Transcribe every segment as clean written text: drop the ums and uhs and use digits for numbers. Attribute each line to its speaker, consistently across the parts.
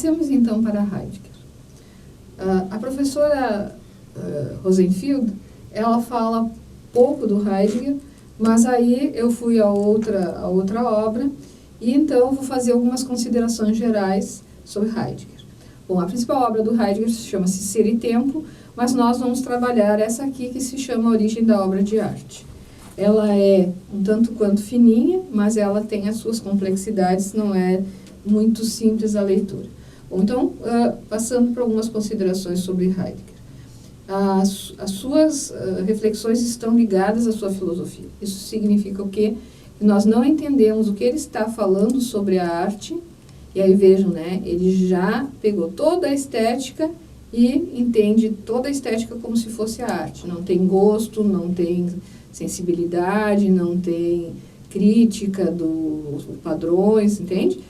Speaker 1: Passemos então para Heidegger. A professora Rosenfield, ela fala pouco do Heidegger, mas aí eu fui a outra obra, e então vou fazer algumas considerações gerais sobre Heidegger. Bom, a principal obra do Heidegger chama-se Ser e Tempo, mas nós vamos trabalhar essa aqui que se chama A Origem da Obra de Arte. Ela é um tanto quanto fininha, mas ela tem as suas complexidades, não é muito simples a leitura. Bom, então, passando por algumas considerações sobre Heidegger. As suas reflexões estão ligadas à sua filosofia. Isso significa o quê? Que nós não entendemos o que ele está falando sobre a arte, e aí vejam, né, ele já pegou toda a estética e entende toda a estética como se fosse a arte. Não tem gosto, não tem sensibilidade, não tem crítica dos padrões, entende?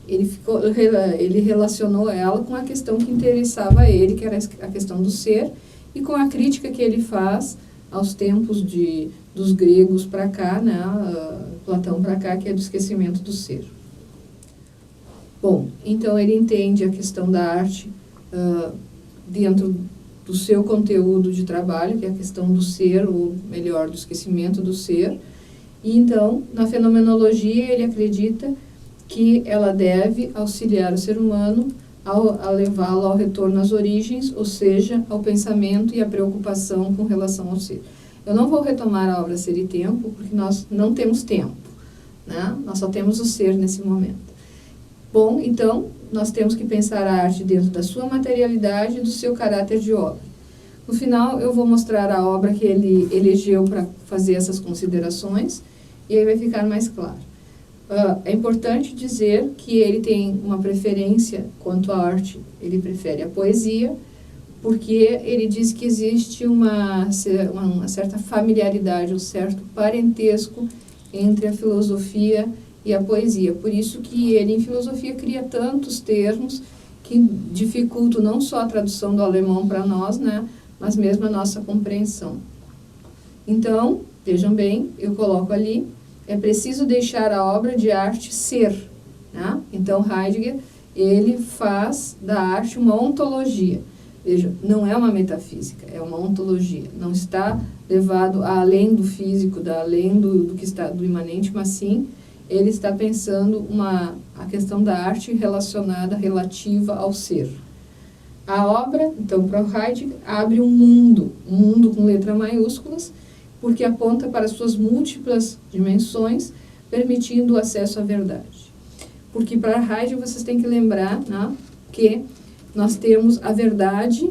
Speaker 1: Ele relacionou ela com a questão que interessava a ele, que era a questão do ser, e com a crítica que ele faz aos tempos dos gregos para cá, né, Platão para cá, que é do esquecimento do ser. Bom, então ele entende a questão da arte dentro do seu conteúdo de trabalho, que é a questão do ser, ou melhor, do esquecimento do ser. E então, na fenomenologia, ele acredita que ela deve auxiliar o ser humano a levá-lo ao retorno às origens, ou seja, ao pensamento e à preocupação com relação ao ser. Eu não vou retomar a obra Ser e Tempo, porque nós não temos tempo, né? Nós só temos o ser nesse momento. Bom, então, nós temos que pensar a arte dentro da sua materialidade e do seu caráter de obra. No final, eu vou mostrar a obra que ele elegeu para fazer essas considerações, e aí vai ficar mais claro. É importante dizer que ele tem uma preferência quanto à arte, ele prefere a poesia, porque ele diz que existe uma certa familiaridade, um certo parentesco entre a filosofia e a poesia. Por isso que ele, em filosofia, cria tantos termos que dificultam não só a tradução do alemão para nós, né, mas mesmo a nossa compreensão. Então, vejam bem, eu coloco ali, é preciso deixar a obra de arte ser, né? Então, Heidegger, ele faz da arte uma ontologia. Veja, não é uma metafísica, é uma ontologia. Não está levado além do físico, além do que está do imanente, mas sim, ele está pensando a questão da arte relativa ao ser. A obra, então, para o Heidegger, abre um mundo com letra maiúsculas, porque aponta para suas múltiplas dimensões, permitindo o acesso à verdade. Porque para Heidegger vocês têm que lembrar, né, que nós temos a verdade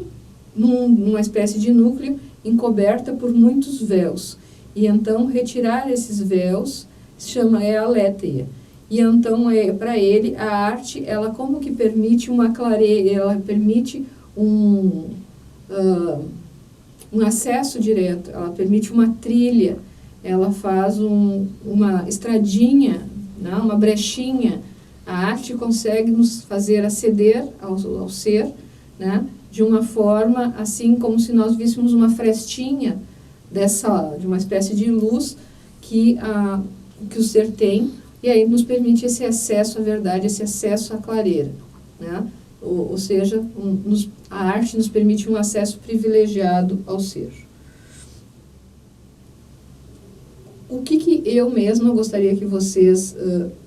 Speaker 1: numa espécie de núcleo encoberta por muitos véus. E então retirar esses véus é a aletheia. E então, para ele, a arte, ela como que permite uma clareza, ela permite um acesso direto, ela permite uma trilha, ela faz uma estradinha, né, uma brechinha. A arte consegue nos fazer aceder ao ser, né, de uma forma assim como se nós víssemos uma frestinha de uma espécie de luz que o ser tem, e aí nos permite esse acesso à verdade, esse acesso à clareira, né? Ou seja, a arte nos permite um acesso privilegiado ao ser. O que eu mesma gostaria que vocês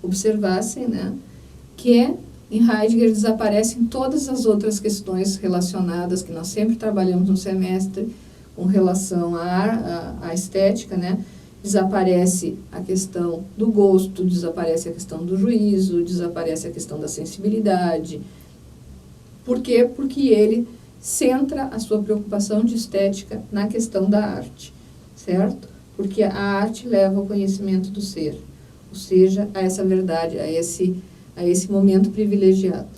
Speaker 1: observassem, né? Que em Heidegger desaparecem todas as outras questões relacionadas, que nós sempre trabalhamos no semestre, com relação à estética, né? Desaparece a questão do gosto, desaparece a questão do juízo, desaparece a questão da sensibilidade. Por quê? Porque ele centra a sua preocupação de estética na questão da arte, certo? Porque a arte leva ao conhecimento do ser, ou seja, a essa verdade, a esse momento privilegiado.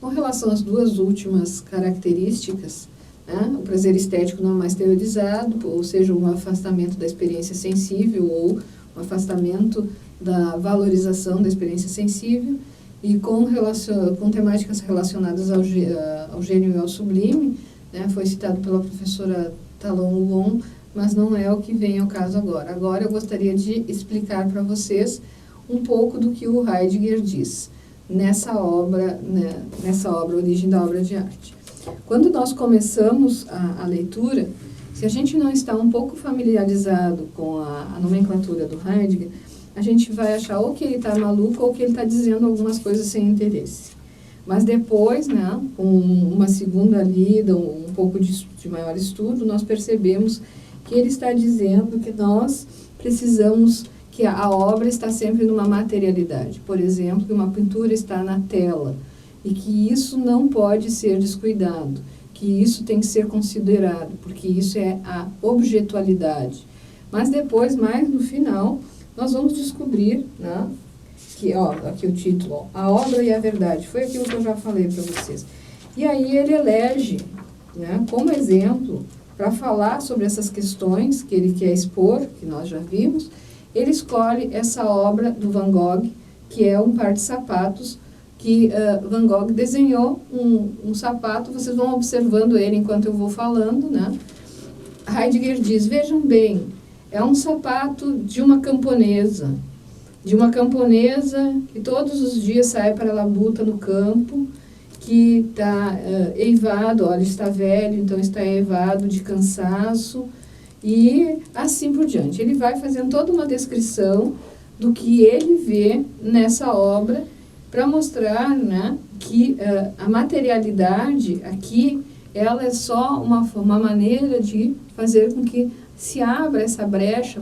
Speaker 1: Com relação às duas últimas características, né, o prazer estético não é mais teorizado, ou seja, um afastamento da experiência sensível ou um afastamento da valorização da experiência sensível, e com temáticas relacionadas ao gênio e ao sublime, né, foi citado pela professora Talon Lulon, mas não é o que vem ao caso agora. Agora eu gostaria de explicar para vocês um pouco do que o Heidegger diz. nessa obra, né, Origem da Obra de Arte. Quando nós começamos a leitura, se a gente não está um pouco familiarizado com a nomenclatura do Heidegger, a gente vai achar ou que ele está maluco ou que ele está dizendo algumas coisas sem interesse. Mas depois, né, com uma segunda lida, um pouco de maior estudo, nós percebemos que ele está dizendo que nós precisamos, que a obra está sempre numa materialidade. Por exemplo, que uma pintura está na tela e que isso não pode ser descuidado, que isso tem que ser considerado, porque isso é a objetualidade. Mas depois, mais no final, nós vamos descobrir, né, que, ó, aqui o título, ó, A Obra e a Verdade, foi aquilo que eu já falei para vocês. E aí ele elege, né, como exemplo, para falar sobre essas questões que ele quer expor, que nós já vimos, ele escolhe essa obra do Van Gogh, que é um par de sapatos, que Van Gogh desenhou um sapato, vocês vão observando ele enquanto eu vou falando, né? Heidegger diz, vejam bem, é um sapato de uma camponesa que todos os dias sai para a labuta no campo, que está eivado, olha, está velho, então está eivado de cansaço, e assim por diante. Ele vai fazendo toda uma descrição do que ele vê nessa obra, para mostrar, né, que a materialidade aqui, ela é só uma maneira de fazer com que se abra essa brecha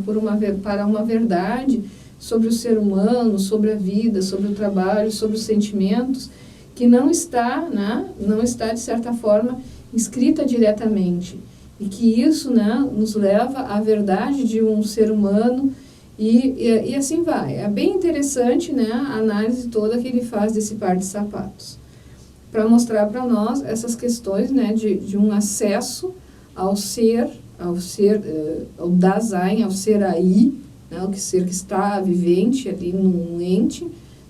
Speaker 1: para uma verdade sobre o ser humano, sobre a vida, sobre o trabalho, sobre os sentimentos, que não está, né, de certa forma, escrita diretamente. E que isso, né, nos leva à verdade de um ser humano. E assim vai. É bem interessante, né, a análise toda que ele faz desse par de sapatos, para mostrar para nós essas questões, né, de um acesso ao ser, ao Dasein, ao ser aí, né, o ser que está vivente ali num ente,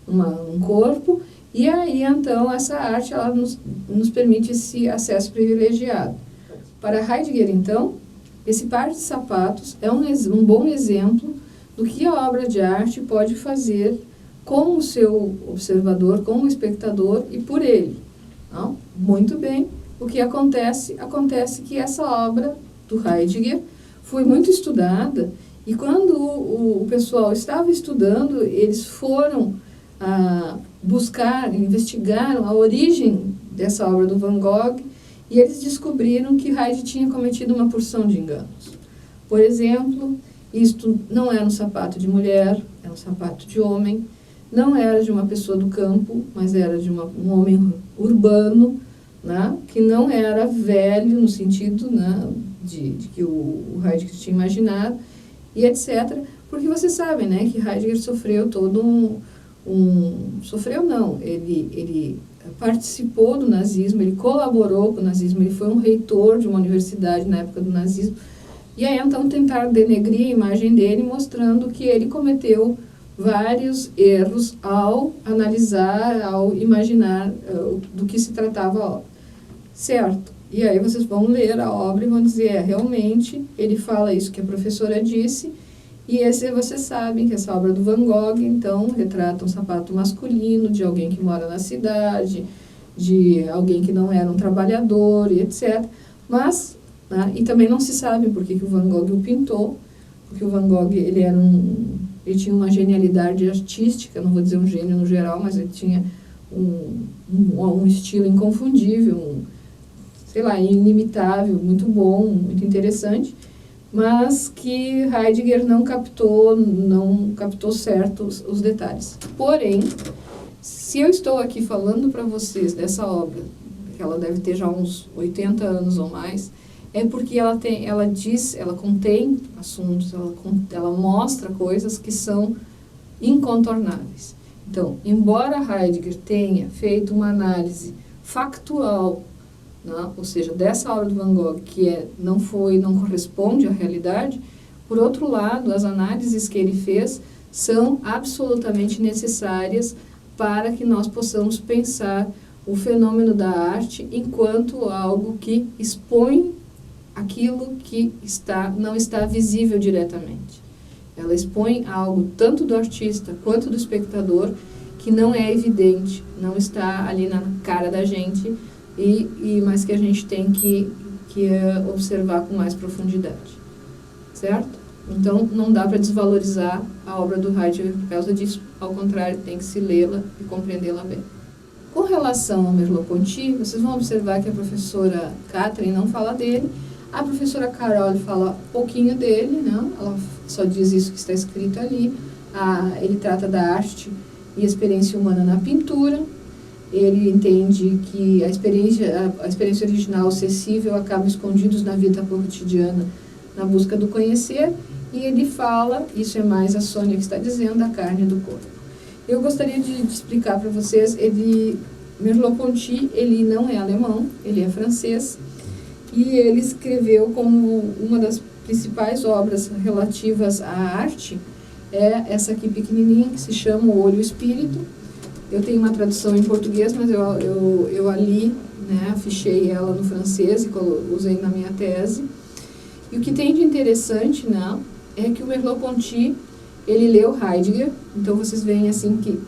Speaker 1: num corpo, e aí então essa arte ela nos permite esse acesso privilegiado. Para Heidegger, então, esse par de sapatos é um bom exemplo do que a obra de arte pode fazer com o seu observador, com o espectador e por ele. Não? Muito bem, o que acontece? Acontece que essa obra do Heidegger foi muito estudada e quando o pessoal estava estudando, eles foram buscar, investigaram a origem dessa obra do Van Gogh e eles descobriram que Heidegger tinha cometido uma porção de enganos. Por exemplo, isto não era um sapato de mulher, era um sapato de homem, não era de uma pessoa do campo, mas era de um homem urbano, né, que não era velho no sentido, né, de que o Heidegger tinha imaginado, e etc. Porque vocês sabem, né, que Heidegger sofreu todo sofreu não, ele participou do nazismo, ele colaborou com o nazismo, ele foi um reitor de uma universidade na época do nazismo. E aí, então, tentaram denegrir a imagem dele, mostrando que ele cometeu vários erros ao analisar, ao imaginar do que se tratava a obra. Certo? E aí vocês vão ler a obra e vão dizer, realmente, ele fala isso que a professora disse, e vocês sabem que essa obra do Van Gogh, então, retrata um sapato masculino de alguém que mora na cidade, de alguém que não era um trabalhador, e etc. Mas... e também não se sabe por que o Van Gogh o pintou, porque o Van Gogh ele tinha uma genialidade artística, não vou dizer um gênio no geral, mas ele tinha um estilo inconfundível, sei lá, inimitável, muito bom, muito interessante, mas que Heidegger não captou certo os detalhes. Porém, se eu estou aqui falando para vocês dessa obra, que ela deve ter já uns 80 anos ou mais, é porque ela contém assuntos, ela mostra coisas que são incontornáveis. Então, embora Heidegger tenha feito uma análise factual, né, ou seja, dessa obra do Van Gogh, que não corresponde à realidade, por outro lado, as análises que ele fez são absolutamente necessárias para que nós possamos pensar o fenômeno da arte enquanto algo que expõe aquilo que não está visível diretamente. Ela expõe algo tanto do artista quanto do espectador que não é evidente, não está ali na cara da gente, mas que a gente tem que observar com mais profundidade, certo? Então, não dá para desvalorizar a obra do Heidegger por causa disso, ao contrário, tem que se lê-la e compreendê-la bem. Com relação ao Merleau-Ponty, vocês vão observar que a professora Catherine não fala dele, a professora Carol fala pouquinho dele, né? Ela só diz isso que está escrito ali. Ele trata da arte e experiência humana na pintura. Ele entende que a experiência original, acessível, acaba escondidos na vida cotidiana, na busca do conhecer. E ele fala, isso é mais a Sônia que está dizendo, da carne e do corpo. Eu gostaria de explicar para vocês, Merleau-Ponty, ele não é alemão, ele é francês, e ele escreveu como uma das principais obras relativas à arte, essa aqui pequenininha, que se chama O Olho e o Espírito. Eu tenho uma tradução em português, mas eu a li, né, fichei ela no francês e usei na minha tese. E o que tem de interessante, né, é que o Merleau-Ponty, ele leu Heidegger, então vocês veem assim que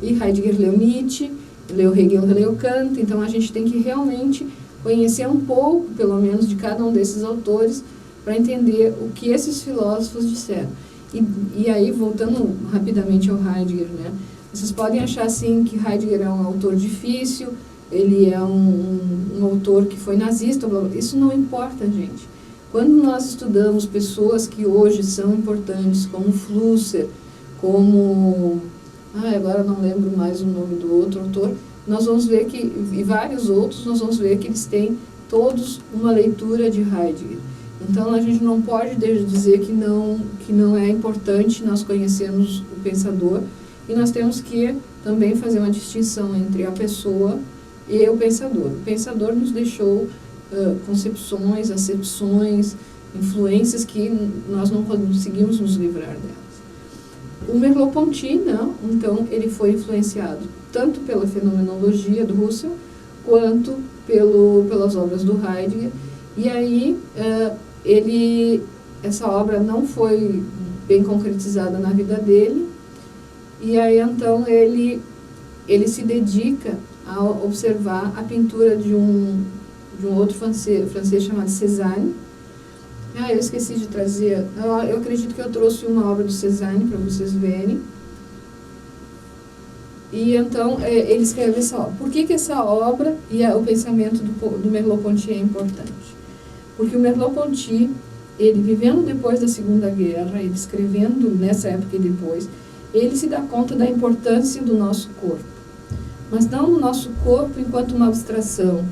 Speaker 1: e Heidegger leu Nietzsche, leu Hegel, leu Kant, então a gente tem que realmente conhecer um pouco, pelo menos, de cada um desses autores, para entender o que esses filósofos disseram. E aí, voltando rapidamente ao Heidegger, né, vocês podem achar assim que Heidegger é um autor difícil, ele é um autor que foi nazista, blá, blá. Isso não importa, gente. Quando nós estudamos pessoas que hoje são importantes, como Flusser, como... agora não lembro mais o nome do outro autor, nós vamos ver que, e vários outros, nós vamos ver que eles têm todos uma leitura de Heidegger. Então, a gente não pode dizer que não é importante nós conhecermos o pensador, e nós temos que também fazer uma distinção entre a pessoa e o pensador. O pensador nos deixou concepções, acepções, influências que nós não conseguimos nos livrar delas. O Merleau-Ponty, não, então, ele foi influenciado tanto pela fenomenologia do Husserl, quanto pelas obras do Heidegger, e aí essa obra não foi bem concretizada na vida dele, e aí então ele se dedica a observar a pintura de um outro francês chamado Cézanne. Eu esqueci de trazer, eu acredito que eu trouxe uma obra do Cézanne para vocês verem. E então ele escreve essa obra. Por que essa obra e o pensamento do Merleau-Ponty é importante? Porque o Merleau-Ponty, ele vivendo depois da Segunda Guerra, ele escrevendo nessa época e depois, ele se dá conta da importância do nosso corpo. Mas não do nosso corpo enquanto uma abstração.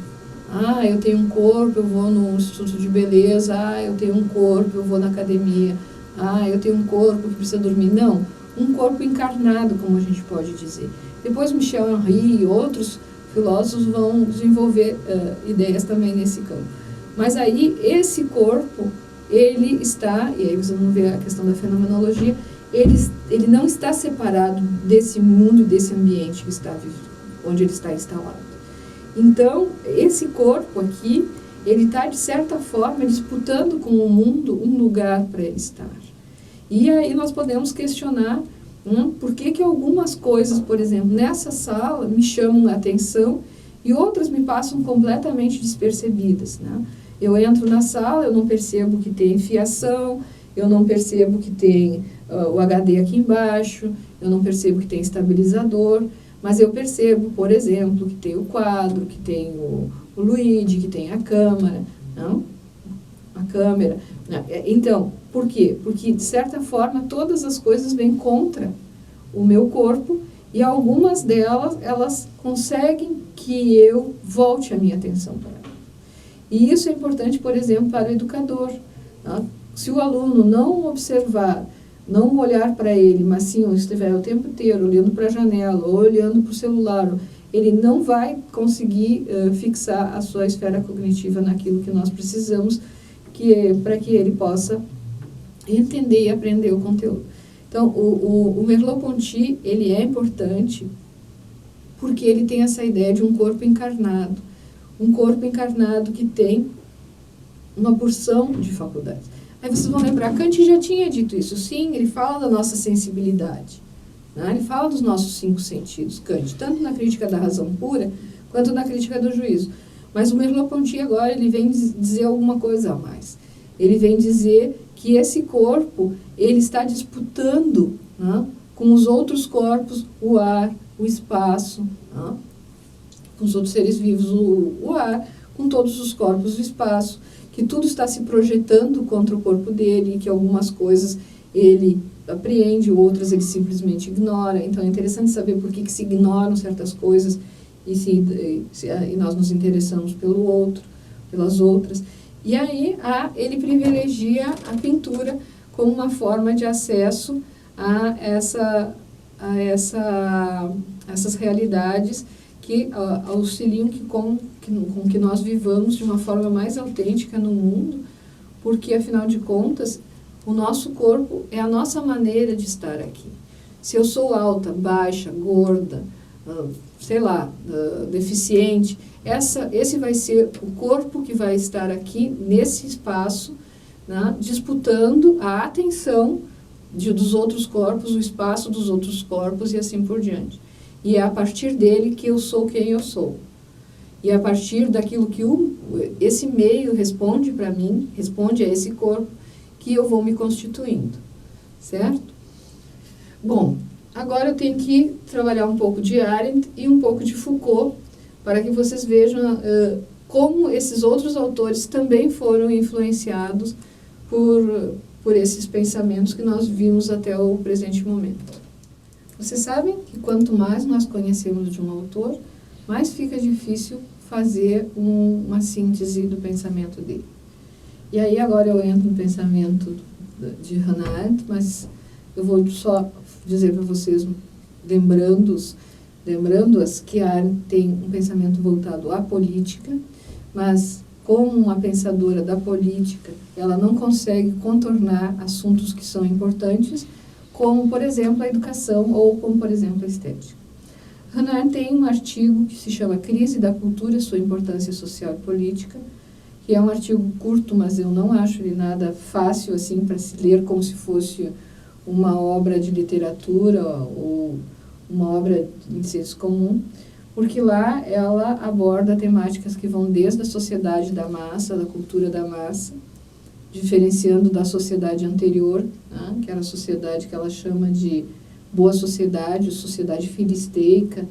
Speaker 1: Eu tenho um corpo, eu vou no instituto de beleza. Eu tenho um corpo, eu vou na academia. Eu tenho um corpo que precisa dormir. Não, um corpo encarnado, como a gente pode dizer. Depois Michel Henry e outros filósofos vão desenvolver ideias também nesse campo. Mas aí, esse corpo, ele está, e aí vocês vão ver a questão da fenomenologia, ele não está separado desse mundo e desse ambiente que está onde ele está instalado. Então, esse corpo aqui, ele está, de certa forma, disputando com o mundo um lugar para ele estar. E aí nós podemos questionar por que algumas coisas, por exemplo, nessa sala me chamam a atenção e outras me passam completamente despercebidas, né? Eu entro na sala, eu não percebo que tem fiação, eu não percebo que tem o HD aqui embaixo, eu não percebo que tem estabilizador, mas eu percebo, por exemplo, que tem o quadro, que tem o Luigi, que tem a câmera, não? A câmera. Então, por quê? Porque, de certa forma, todas as coisas vêm contra o meu corpo e algumas delas, elas conseguem que eu volte a minha atenção para ela. E isso é importante, por exemplo, para o educador. Tá? Se o aluno não observar, não olhar para ele, mas sim estiver o tempo inteiro olhando para a janela ou olhando para o celular, ele não vai conseguir fixar a sua esfera cognitiva naquilo que nós precisamos, para que ele possa entender e aprender o conteúdo. Então, o Merleau-Ponty, ele é importante porque ele tem essa ideia de um corpo encarnado que tem uma porção de faculdades. Aí vocês vão lembrar, Kant já tinha dito isso, sim, ele fala da nossa sensibilidade, né? Ele fala dos nossos 5 sentidos, Kant, tanto na crítica da razão pura, quanto na crítica do juízo. Mas o Merleau-Ponty agora, ele vem dizer alguma coisa a mais. Ele vem dizer que esse corpo, ele está disputando, né, com os outros corpos, o ar, o espaço, né, com os outros seres vivos, o ar, com todos os corpos do espaço, que tudo está se projetando contra o corpo dele, que algumas coisas ele apreende, outras ele simplesmente ignora. Então é interessante saber por que se ignoram certas coisas e nós nos interessamos pelo outro, pelas outras. E aí ele privilegia a pintura como uma forma de acesso a essas realidades que auxiliam com que nós vivamos de uma forma mais autêntica no mundo, porque, afinal de contas, o nosso corpo é a nossa maneira de estar aqui. Se eu sou alta, baixa, gorda, sei lá, deficiente, esse vai ser o corpo que vai estar aqui nesse espaço, né, disputando a atenção dos outros corpos, o espaço dos outros corpos e assim por diante. E é a partir dele que eu sou quem eu sou. E é a partir daquilo que esse meio responde para mim, responde a esse corpo, que eu vou me constituindo, certo? Bom, agora eu tenho que trabalhar um pouco de Arendt e um pouco de Foucault, para que vocês vejam como esses outros autores também foram influenciados por esses pensamentos que nós vimos até o presente momento. Vocês sabem que quanto mais nós conhecemos de um autor, mais fica difícil fazer uma síntese do pensamento dele. E aí agora eu entro no pensamento de Hannah Arendt, mas eu vou só dizer para vocês, lembrando-as que a Arendt tem um pensamento voltado à política, mas como uma pensadora da política, ela não consegue contornar assuntos que são importantes, como, por exemplo, a educação ou como, por exemplo, a estética. Hannah Arendt tem um artigo que se chama Crise da Cultura, Sua Importância Social e Política, que é um artigo curto, mas eu não acho ele nada fácil assim para se ler como se fosse uma obra de literatura ou uma obra de senso comum, porque lá ela aborda temáticas que vão desde a sociedade da massa, da cultura da massa, diferenciando da sociedade anterior, né, que era a sociedade que ela chama de boa sociedade, sociedade filisteica,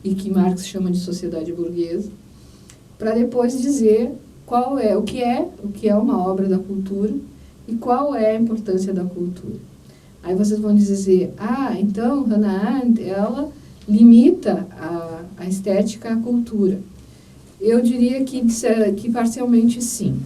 Speaker 1: e que Marx chama de sociedade burguesa, para depois dizer o que é uma obra da cultura e qual é a importância da cultura. Aí vocês vão dizer, então Hannah Arendt, ela limita a estética à cultura. Eu diria que parcialmente sim.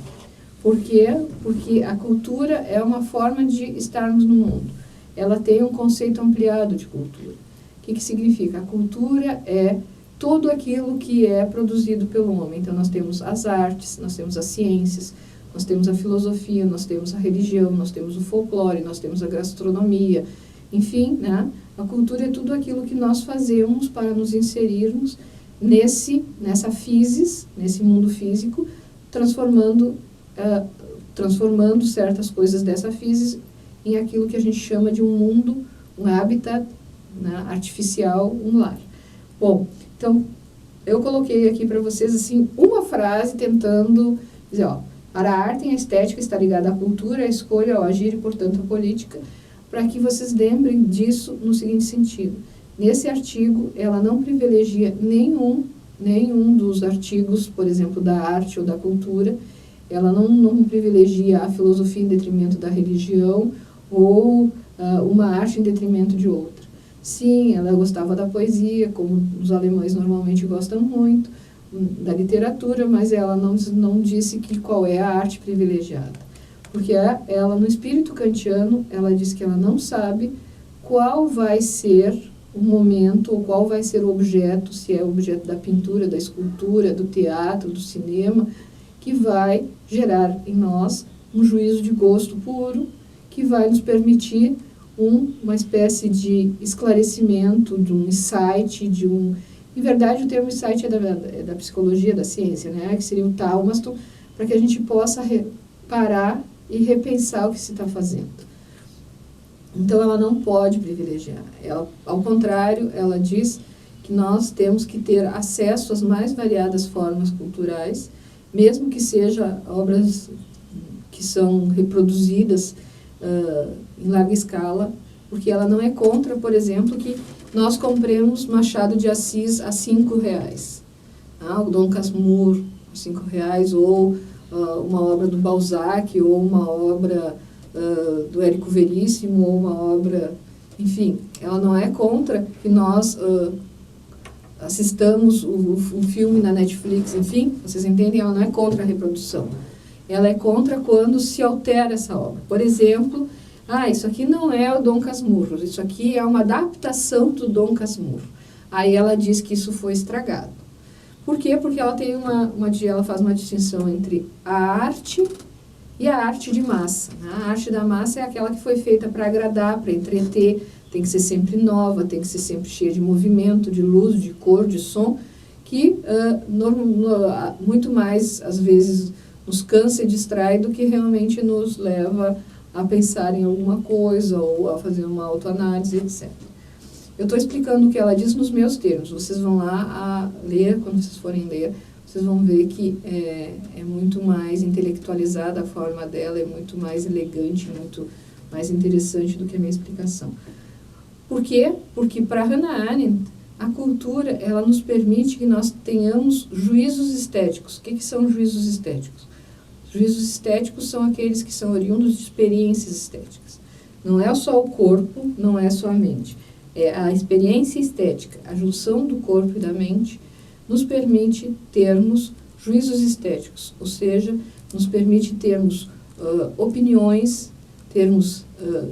Speaker 1: Por quê? Porque a cultura é uma forma de estarmos no mundo. Ela tem um conceito ampliado de cultura. O que significa? A cultura é tudo aquilo que é produzido pelo homem. Então, nós temos as artes, nós temos as ciências, nós temos a filosofia, nós temos a religião, nós temos o folclore, nós temos a gastronomia. Enfim, né? A cultura é tudo aquilo que nós fazemos para nos inserirmos nessa physis, nesse mundo físico, transformando certas coisas dessa physis em aquilo que a gente chama de um mundo, um habitat, né, artificial, um lar. Bom, então, eu coloquei aqui para vocês, assim, uma frase tentando dizer, para a arte e a estética está ligada à cultura, à escolha, ao agir e, portanto, à política, para que vocês lembrem disso no seguinte sentido. Nesse artigo, ela não privilegia nenhum dos artigos, por exemplo, da arte ou da cultura, ela não privilegia a filosofia em detrimento da religião ou uma arte em detrimento de outra. Sim, ela gostava da poesia, como os alemães normalmente gostam muito, da literatura, mas ela não disse qual é a arte privilegiada. Porque ela, no espírito kantiano, ela diz que ela não sabe qual vai ser o momento, ou qual vai ser o objeto, se é o objeto da pintura, da escultura, do teatro, do cinema, que vai gerar em nós um juízo de gosto puro, que vai nos permitir uma espécie de esclarecimento, de um insight, Em verdade, o termo insight é da psicologia, da ciência, né? Que seria o tálmasto, para que a gente possa parar e repensar o que se está fazendo. Então, ela não pode privilegiar. Ela, ao contrário, ela diz que nós temos que ter acesso às mais variadas formas culturais, mesmo que sejam obras que são reproduzidas em larga escala, porque ela não é contra, por exemplo, que nós compremos Machado de Assis a R$5, o Dom Casmurro a R$5, ou uma obra do Balzac, ou uma obra do Érico Veríssimo, ou uma obra, enfim, ela não é contra que nós assistamos um filme na Netflix, enfim, vocês entendem? Ela não é contra a reprodução. Ela é contra quando se altera essa obra. Por exemplo, isso aqui não é o Dom Casmurro, isso aqui é uma adaptação do Dom Casmurro. Aí ela diz que isso foi estragado. Por quê? Porque ela tem ela faz uma distinção entre a arte e a arte de massa. A arte da massa é aquela que foi feita para agradar, para entreter, tem que ser sempre nova, tem que ser sempre cheia de movimento, de luz, de cor, de som, que muito mais, às vezes, nos cansa e distrai do que realmente nos leva a pensar em alguma coisa ou a fazer uma autoanálise, etc. Eu estou explicando o que ela diz nos meus termos. Vocês vão lá a ler, quando vocês forem ler, vocês vão ver que é muito mais intelectualizada a forma dela, é muito mais elegante, muito mais interessante do que a minha explicação. Por quê? Porque para Hannah Arendt, a cultura, ela nos permite que nós tenhamos juízos estéticos. O que são juízos estéticos? Juízos estéticos são aqueles que são oriundos de experiências estéticas. Não é só o corpo, não é só a mente. É a experiência estética, a junção do corpo e da mente, nos permite termos juízos estéticos, ou seja, nos permite termos opiniões, termos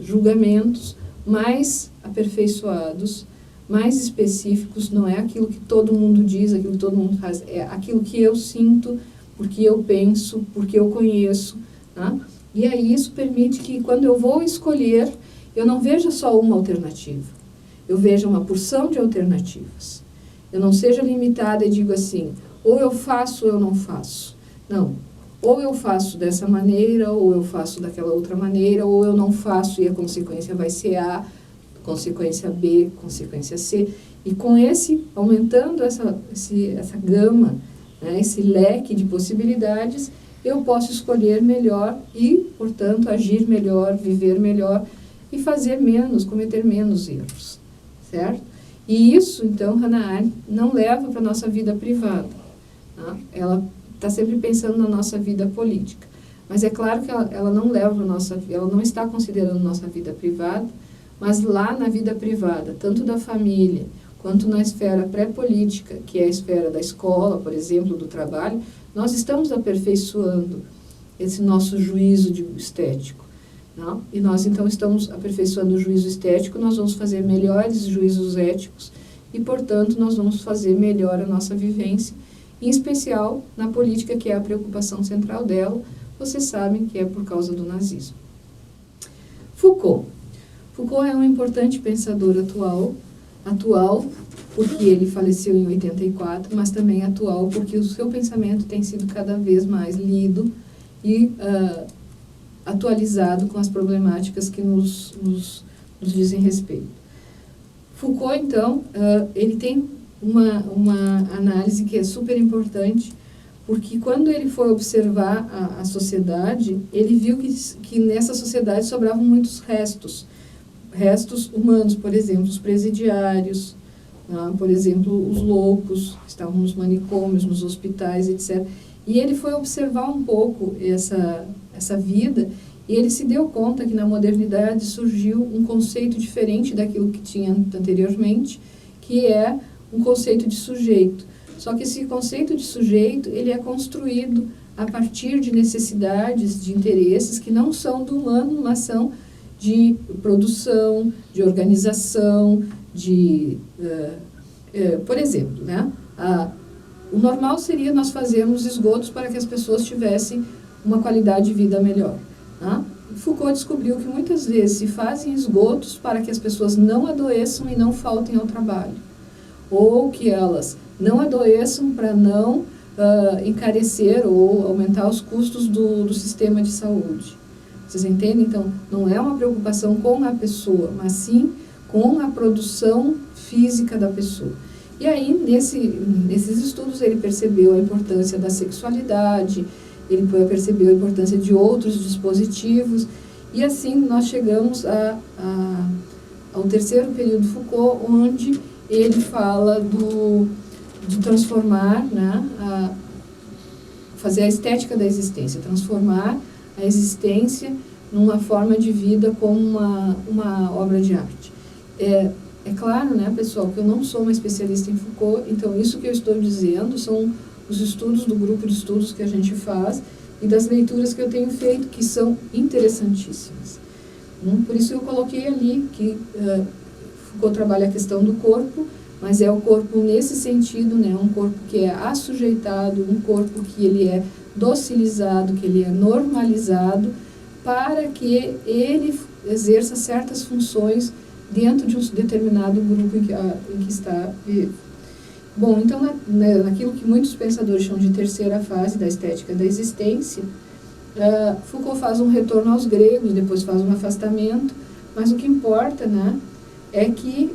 Speaker 1: julgamentos mais aperfeiçoados, mais específicos. Não é aquilo que todo mundo diz, aquilo que todo mundo faz, é aquilo que eu sinto, porque eu penso, porque eu conheço. Tá? E aí isso permite que, quando eu vou escolher, eu não veja só uma alternativa, eu veja uma porção de alternativas. Eu não seja limitada e digo assim, ou eu faço ou eu não faço. Não, ou eu faço dessa maneira, ou eu faço daquela outra maneira, ou eu não faço e a consequência vai ser A, consequência B, consequência C. E com aumentando essa gama, né, esse leque de possibilidades, eu posso escolher melhor e, portanto, agir melhor, viver melhor e fazer menos, cometer menos erros, certo? E isso, então, Hannah Arendt não leva para a nossa vida privada. Tá? Ela está sempre pensando na nossa vida política. Mas é claro que ela não leva para ela não está considerando nossa vida privada, mas lá na vida privada, tanto da família, quanto na esfera pré-política, que é a esfera da escola, por exemplo, do trabalho, nós estamos aperfeiçoando esse nosso juízo estético. Não? E nós, então, estamos aperfeiçoando o juízo estético, nós vamos fazer melhores juízos éticos e, portanto, nós vamos fazer melhor a nossa vivência, em especial na política, que é a preocupação central dela. Vocês sabem que é por causa do nazismo. Foucault. Foucault é um importante pensador atual porque ele faleceu em 84, mas também atual porque o seu pensamento tem sido cada vez mais lido e atualizado com as problemáticas que nos dizem respeito. Foucault, então, ele tem uma análise que é super importante, porque quando ele foi observar a sociedade, ele viu que nessa sociedade sobravam muitos restos humanos, por exemplo, os presidiários, por exemplo, os loucos, que estavam nos manicômios, nos hospitais, etc. E ele foi observar um pouco essa vida, e ele se deu conta que na modernidade surgiu um conceito diferente daquilo que tinha anteriormente, que é um conceito de sujeito. Só que esse conceito de sujeito, ele é construído a partir de necessidades, de interesses que não são do humano, mas são de produção, de organização, por exemplo, né? O normal seria nós fazermos esgotos para que as pessoas tivessem uma qualidade de vida melhor. Né? Foucault descobriu que muitas vezes se fazem esgotos para que as pessoas não adoeçam e não faltem ao trabalho, ou que elas não adoeçam para não encarecer ou aumentar os custos do sistema de saúde. Vocês entendem? Então, não é uma preocupação com a pessoa, mas sim com a produção física da pessoa. E aí, nesses estudos, ele percebeu a importância da sexualidade, ele percebeu a importância de outros dispositivos, e assim nós chegamos ao terceiro período Foucault, onde ele fala de transformar, né, fazer a estética da existência, transformar a existência numa forma de vida como uma obra de arte. É claro, né, pessoal, que eu não sou uma especialista em Foucault, então isso que eu estou dizendo são os estudos do grupo de estudos que a gente faz e das leituras que eu tenho feito, que são interessantíssimas. Por isso eu coloquei ali que Foucault trabalha a questão do corpo, mas é o corpo nesse sentido, né, um corpo que é assujeitado, um corpo que ele é docilizado, que ele é normalizado, para que ele exerça certas funções dentro de um determinado grupo em que está vivo. Bom, então, naquilo que muitos pensadores chamam de terceira fase da estética da existência, Foucault faz um retorno aos gregos, depois faz um afastamento, mas o que importa, né, é que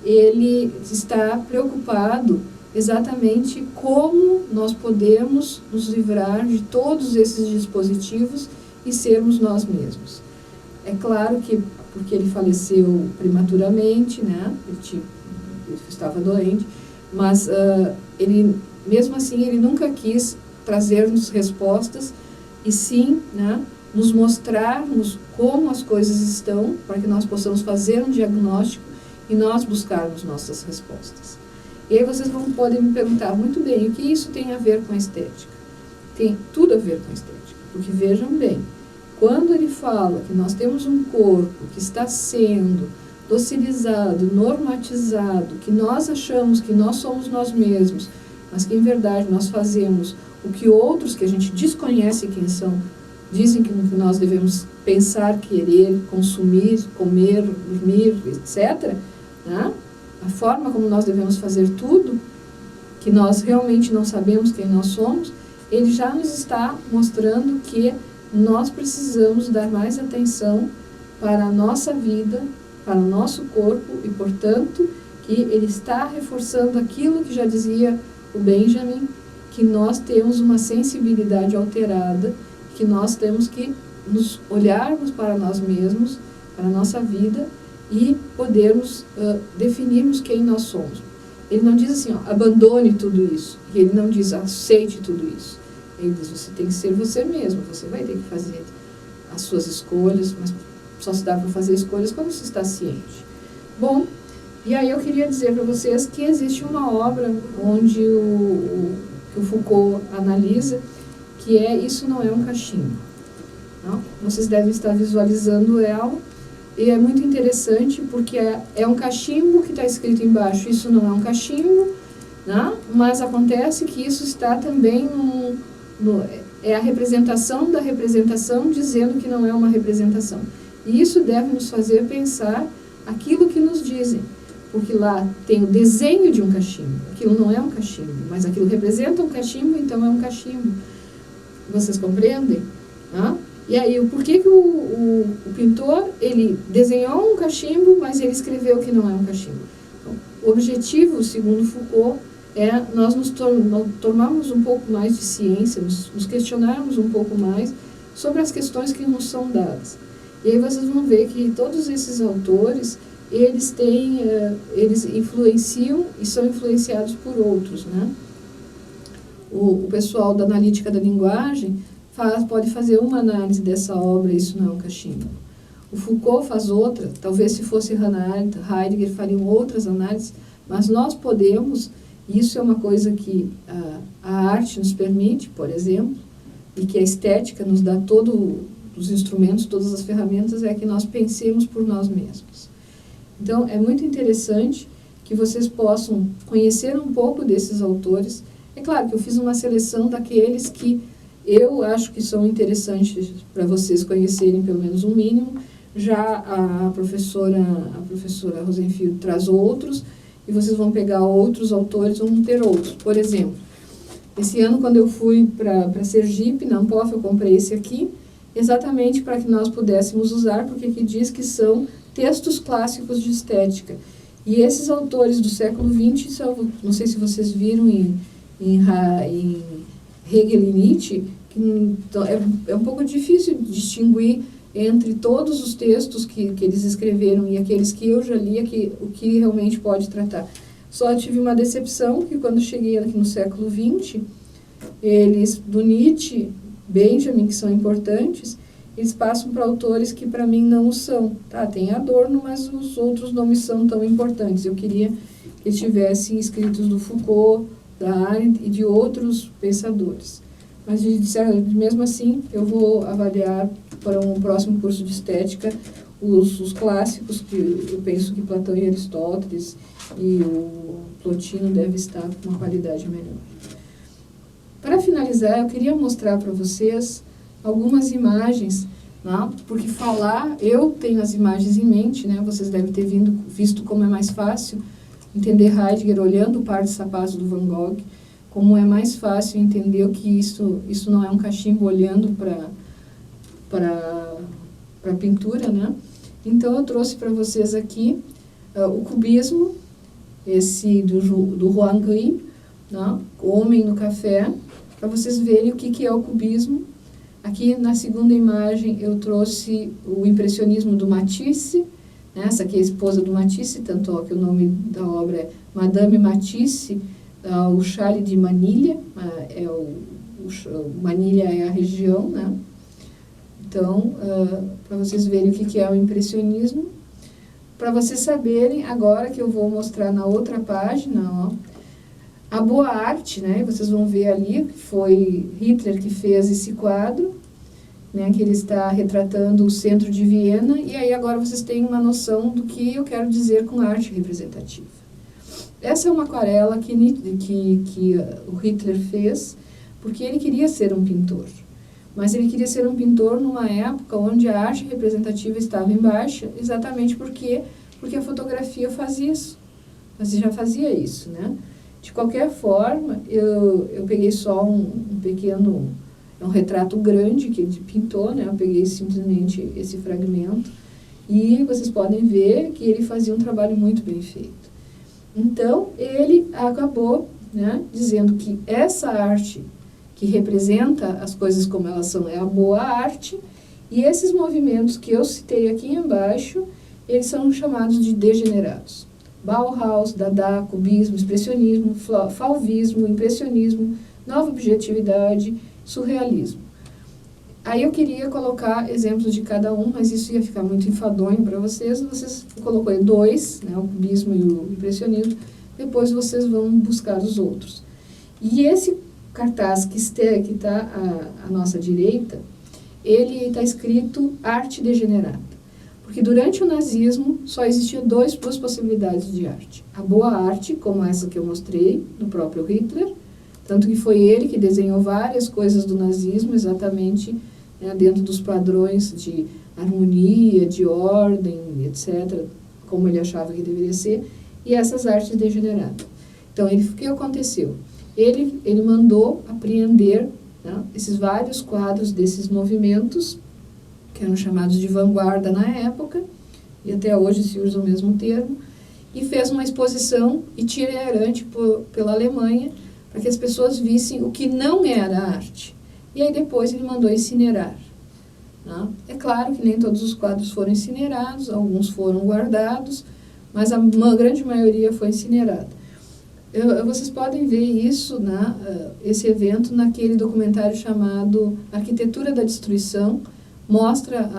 Speaker 1: ele está preocupado exatamente como nós podemos nos livrar de todos esses dispositivos e sermos nós mesmos. É claro que, porque ele faleceu prematuramente, né, ele estava doente, mas ele, mesmo assim, ele nunca quis trazer-nos respostas, e sim, né, nos mostrarmos como as coisas estão, para que nós possamos fazer um diagnóstico e nós buscarmos nossas respostas. E aí vocês podem me perguntar, muito bem, o que isso tem a ver com a estética? Tem tudo a ver com a estética, porque vejam bem, quando ele fala que nós temos um corpo que está sendo docilizado, normatizado, que nós achamos que nós somos nós mesmos, mas que em verdade nós fazemos o que outros que a gente desconhece quem são, dizem que nós devemos pensar, querer, consumir, comer, dormir, etc., né? A forma como nós devemos fazer tudo, que nós realmente não sabemos quem nós somos, ele já nos está mostrando que nós precisamos dar mais atenção para a nossa vida, para o nosso corpo, e, portanto, que ele está reforçando aquilo que já dizia o Benjamin, que nós temos uma sensibilidade alterada, que nós temos que nos olharmos para nós mesmos, para a nossa vida, e podermos definirmos quem nós somos. Ele não diz assim, ó, abandone tudo isso, e ele não diz aceite tudo isso. Ele diz, você tem que ser você mesmo, você vai ter que fazer as suas escolhas, mas só se dá para fazer escolhas quando você está ciente. Bom, e aí eu queria dizer para vocês que existe uma obra onde que o Foucault analisa, que é Isso Não É um Cachimbo. Não? Vocês devem estar visualizando ela, e é muito interessante porque é um cachimbo que está escrito embaixo, isso não é um cachimbo, né? Mas acontece que isso está também é a representação da representação dizendo que não é uma representação. E isso deve nos fazer pensar aquilo que nos dizem, porque lá tem o desenho de um cachimbo, aquilo não é um cachimbo, mas aquilo representa um cachimbo, então é um cachimbo. Vocês compreendem? Né? E aí, por que o pintor, ele desenhou um cachimbo, mas ele escreveu que não é um cachimbo? Então, o objetivo, segundo Foucault, é nós nos tornarmos um pouco mais de ciência, nos questionarmos um pouco mais sobre as questões que nos são dadas. E aí vocês vão ver que todos esses autores, eles influenciam e são influenciados por outros, né? O pessoal da analítica da linguagem pode fazer uma análise dessa obra, Isso Não é um Cachimbo. O Foucault faz outra, talvez se fosse Hannah Arendt, Heidegger fariam outras análises, mas nós podemos, isso é uma coisa que a arte nos permite, por exemplo, e que a estética nos dá todos os instrumentos, todas as ferramentas, é que nós pensemos por nós mesmos. Então, é muito interessante que vocês possam conhecer um pouco desses autores. É claro que eu fiz uma seleção daqueles que eu acho que são interessantes para vocês conhecerem, pelo menos um mínimo. Já a professora Rosenfield traz outros, e vocês vão pegar outros autores, vão ter outros. Por exemplo, esse ano, quando eu fui para Sergipe, na Ampof, eu comprei esse aqui, exatamente para que nós pudéssemos usar, porque aqui diz que são textos clássicos de estética. E esses autores do século XX, são, não sei se vocês viram em Hegel e Nietzsche, que é um pouco difícil distinguir entre todos os textos que eles escreveram e aqueles que eu já li, o que realmente pode tratar. Só tive uma decepção, que quando cheguei aqui no século XX, eles, do Nietzsche, Benjamin, que são importantes, eles passam para autores que para mim não são. Tá, tem Adorno, mas os outros não me são tão importantes. Eu queria que eles tivessem escritos do Foucault, da Arendt e de outros pensadores. Mas, mesmo assim, eu vou avaliar para um próximo curso de estética os clássicos, que eu penso que Platão e Aristóteles e o Plotino devem estar com uma qualidade melhor. Para finalizar, eu queria mostrar para vocês algumas imagens, né? Porque eu tenho as imagens em mente, né? Vocês devem ter visto como é mais fácil entender Heidegger olhando o par de sapatos do Van Gogh, como é mais fácil entender que isso não é um cachimbo olhando para a pintura, né? Então, eu trouxe para vocês aqui o cubismo, esse do Juan Gris, né? O Homem no Café, para vocês verem o que é o cubismo. Aqui, na segunda imagem, eu trouxe o impressionismo do Matisse, né? Essa aqui é a esposa do Matisse, tanto que o nome da obra é Madame Matisse, o Chale de Manilha, Manilha é a região, né? Então, para vocês verem o que é o impressionismo, para vocês saberem, agora que eu vou mostrar na outra página, ó, a boa arte, né? Vocês vão ver ali que foi Hitler que fez esse quadro, né? Que ele está retratando o centro de Viena, e aí agora vocês têm uma noção do que eu quero dizer com arte representativa. Essa é uma aquarela que o Hitler fez porque ele queria ser um pintor. Mas ele queria ser um pintor numa época onde a arte representativa estava em baixa, exatamente porque a fotografia faz isso. Mas já fazia isso, né? De qualquer forma, eu peguei só um pequeno... É um retrato grande que ele pintou, né? Eu peguei simplesmente esse fragmento. E vocês podem ver que ele fazia um trabalho muito bem feito. Então, ele acabou, né, dizendo que essa arte que representa as coisas como elas são é a boa arte, e esses movimentos que eu citei aqui embaixo, eles são chamados de degenerados. Bauhaus, Dada, Cubismo, Expressionismo, Fauvismo, Impressionismo, Nova Objetividade, Surrealismo. Aí eu queria colocar exemplos de cada um, mas isso ia ficar muito enfadonho para vocês. Vocês colocou aí 2, né, o Cubismo e o Impressionismo, depois vocês vão buscar os outros. E esse cartaz que está à nossa direita, ele está escrito Arte Degenerada. Porque durante o nazismo só existiam duas possibilidades de arte. A boa arte, como essa que eu mostrei, do próprio Hitler, tanto que foi ele que desenhou várias coisas do nazismo, exatamente, né, dentro dos padrões de harmonia, de ordem, etc., como ele achava que deveria ser, e essas artes degeneradas. Então, o que aconteceu? Ele mandou apreender, né, esses vários quadros desses movimentos, que eram chamados de vanguarda na época, e até hoje se usa o mesmo termo, e fez uma exposição itinerante pela Alemanha, para que as pessoas vissem o que não era arte. E aí depois ele mandou incinerar. Né? É claro que nem todos os quadros foram incinerados, alguns foram guardados, mas a grande maioria foi incinerada. Vocês podem ver isso, né, esse evento, naquele documentário chamado Arquitetura da Destruição. Mostra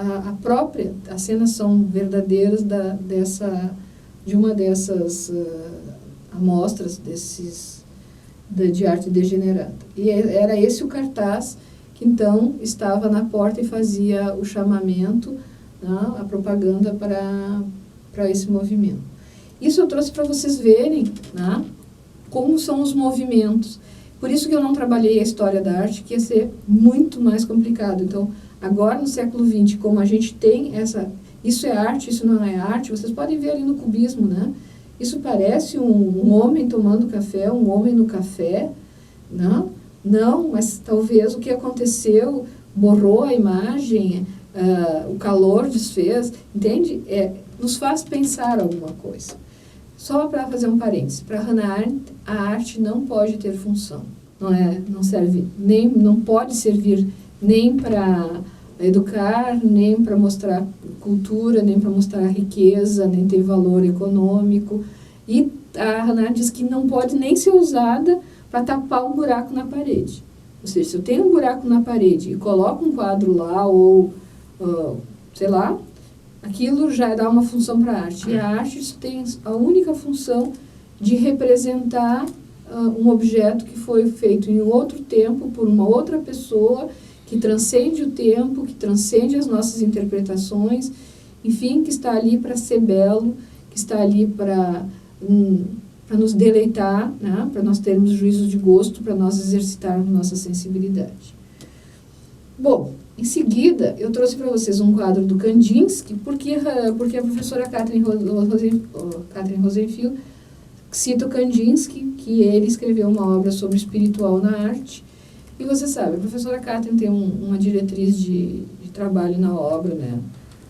Speaker 1: as cenas são verdadeiras de uma dessas amostras de arte degenerada. E era esse o cartaz que então estava na porta e fazia o chamamento, né, a propaganda para esse movimento. Isso eu trouxe para vocês verem, né, como são os movimentos. Por isso que eu não trabalhei a história da arte, que ia ser muito mais complicado. Então, agora no século XX, como a gente tem isso é arte, isso não é arte, vocês podem ver ali no cubismo, né? Isso parece um homem tomando café, um homem no café, não? Não, mas talvez o que aconteceu borrou a imagem, o calor desfez, entende? Nos faz pensar alguma coisa. Só para fazer um parênteses, para Hannah Arendt, a arte não pode ter função. Não serve, não pode servir nem para educar, nem para mostrar cultura, nem para mostrar riqueza, nem ter valor econômico. E a Hannah Arendt diz que não pode nem ser usada para tapar um buraco na parede. Ou seja, se eu tenho um buraco na parede e coloco um quadro lá, ou sei lá, aquilo já dá uma função para a arte. E a arte tem a única função de representar um objeto que foi feito em outro tempo, por uma outra pessoa, que transcende o tempo, que transcende as nossas interpretações, enfim, que está ali para ser belo, que está ali para nos deleitar, né? Para nós termos juízo de gosto, para nós exercitarmos nossa sensibilidade. Bom, em seguida, eu trouxe para vocês um quadro do Kandinsky, porque a professora Katrin Rosenfield cita o Kandinsky, que ele escreveu uma obra sobre espiritual na arte. E você sabe, a professora Katrin tem uma diretriz de trabalho na obra, né,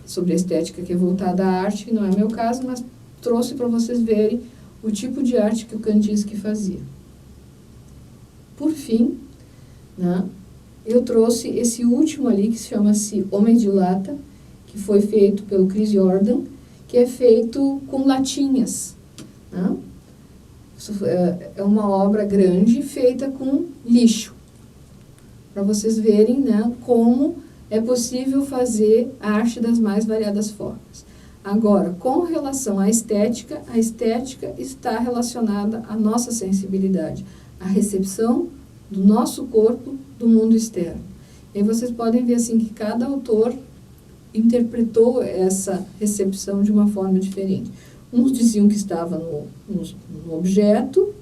Speaker 1: sobre a estética que é voltada à arte, que não é meu caso, mas trouxe para vocês verem o tipo de arte que o Kandinsky fazia. Por fim, né, eu trouxe esse último ali, que chama-se Homem de Lata, que foi feito pelo Chris Jordan, que é feito com latinhas, né? É uma obra grande feita com lixo, para vocês verem, né, como é possível fazer a arte das mais variadas formas. Agora, com relação à estética, a estética está relacionada à nossa sensibilidade, à recepção do nosso corpo do mundo externo. E aí vocês podem ver assim que cada autor interpretou essa recepção de uma forma diferente. Uns diziam que estava no objeto,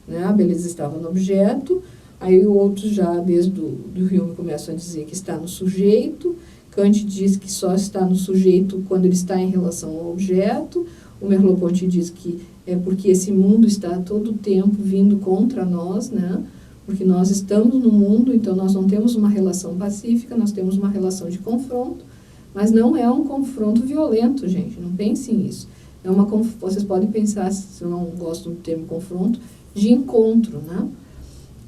Speaker 1: né, a beleza estava no objeto, aí outros já, desde o Hume, começam a dizer que está no sujeito. Kant diz que só está no sujeito quando ele está em relação ao objeto. O Merleau-Ponty diz que é porque esse mundo está a todo tempo vindo contra nós, né? Porque nós estamos no mundo, então nós não temos uma relação pacífica, nós temos uma relação de confronto, mas não é um confronto violento, gente, não pensem nisso. Vocês podem pensar, se eu não gosto do termo confronto, de encontro, né?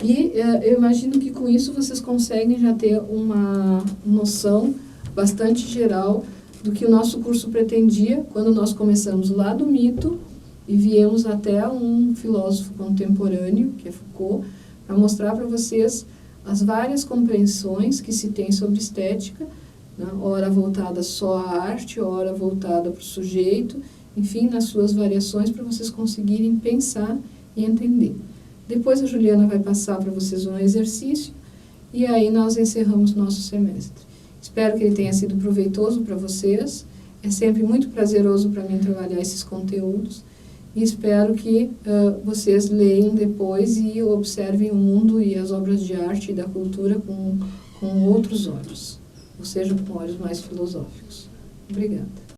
Speaker 1: E eu imagino que com isso vocês conseguem já ter uma noção bastante geral do que o nosso curso pretendia quando nós começamos lá do mito e viemos até um filósofo contemporâneo, que é Foucault, para mostrar para vocês as várias compreensões que se tem sobre estética, né? Ora voltada só à arte, ora voltada para o sujeito, enfim, nas suas variações, para vocês conseguirem pensar e entender. Depois a Juliana vai passar para vocês um exercício e aí nós encerramos nosso semestre. Espero que ele tenha sido proveitoso para vocês. É sempre muito prazeroso para mim trabalhar esses conteúdos e espero que vocês leiam depois e observem o mundo e as obras de arte e da cultura com outros olhos, ou seja, com olhos mais filosóficos. Obrigada.